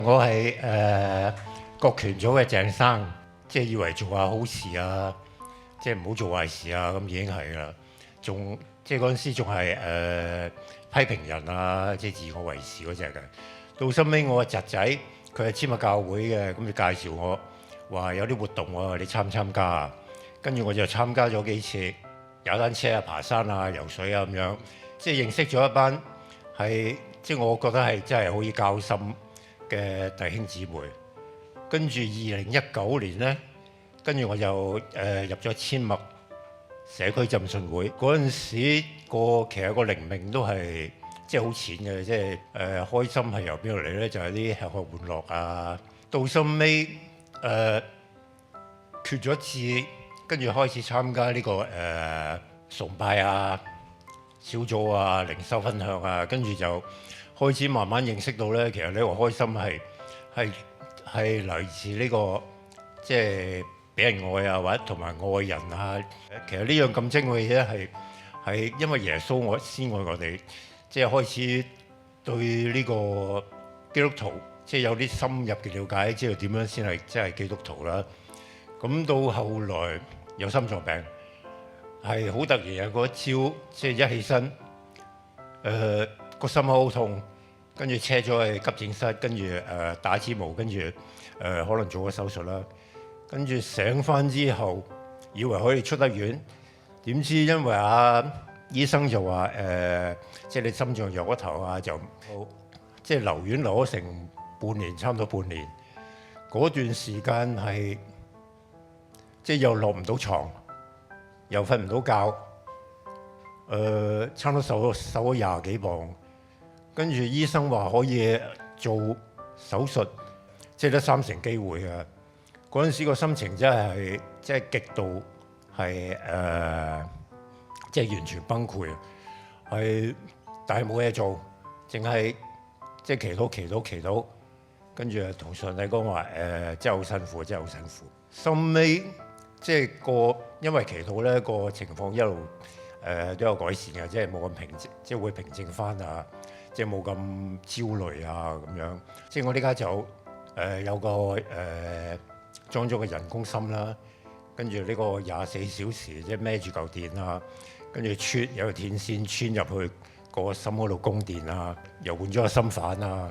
我係國權組嘅鄭生，即係以為做下好事啊，即係唔好做壞事啊，咁已經係啦。仲即係嗰陣時仲係批評人啊，即係自我為是嗰隻嘅。到收尾我個侄仔佢係簽入教會嘅，咁就介紹我話有啲活動喎，你參唔參加啊？跟住我就參加咗幾次，踩單車啊、爬山啊、游水啊咁樣，即係認識咗一班係即係我覺得係真係可以交心嘅弟兄姊妹。跟住2019年呢，跟住我就入咗千麥社區浸信會嗰陣時，其實個靈命都係即係好淺嘅，即係開心係由邊度嚟呢？就係啲吃喝玩樂啊。到收尾決咗志，跟住開始參加呢個崇拜啊、小組啊、靈修分享啊，跟住就開始慢慢認識到呢，其實呢個開心係嚟自呢個即係俾人愛啊，或者同埋愛人啊。其實呢樣咁精嘅嘢係因為耶穌先愛我哋，即係開始對呢個基督徒即係有啲深入嘅了解，知道點樣先係真係基督徒啦。咁到後來有心臟病，係好突然嘅嗰一朝，即係一起身，個心口好痛，跟住車咗去急症室，跟住打支毛，跟住可能做咗手術啦。跟住醒翻之後，以為可以出得院，點知因為醫生就話即係你心臟弱咗頭啊，就即係留院留咗成半年，差唔多半年。嗰段時間係即係又落唔到床，又瞓唔到覺，差唔多瘦咗20幾磅。跟住醫生話可以做手術，即係得30%機會啊！嗰陣時個心情真係即係極度係即係完全崩潰，係但係冇嘢做，淨係即係祈禱，跟住同上帝講話真係好辛苦，真係好辛苦。收尾即係因為祈禱咧個情況一路都有改善嘅，即係冇咁平靜，即係會平靜翻啊，即係冇咁焦慮啊咁樣。即係我呢家就有個裝咗個人工心啦，跟住呢個24小時即係孭住嚿電啊，跟住有條電線穿入去個心嗰度供電啊，又換咗個心瓣啊，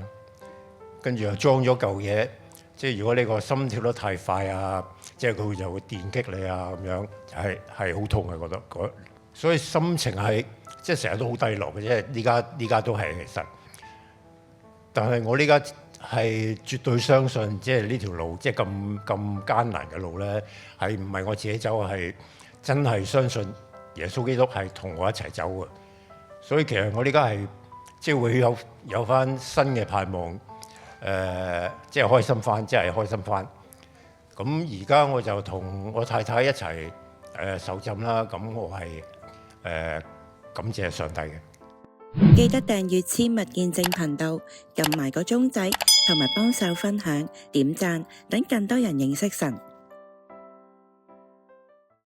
跟住又裝咗嚿嘢，即係如果你個心跳得太快啊，即係佢就會電擊你啊咁樣，係好痛嘅覺得，所以心情係即係成日都好低落嘅，即係呢家都係其實，但係我呢家係絕對相信，即係呢條路，即係咁艱難嘅路咧，係唔係我自己走，係真係相信耶穌基督係同我一齊走嘅。所以其實我呢家係即係會有翻新嘅盼望，即係開心翻，即係開心翻。咁而家我就同我太太一齊受浸啦。咁我係感謝上帝嘅。記得訂閱千麥見證頻道，撳埋個鐘仔，同埋幫手分享、點讚，等更多人認識神。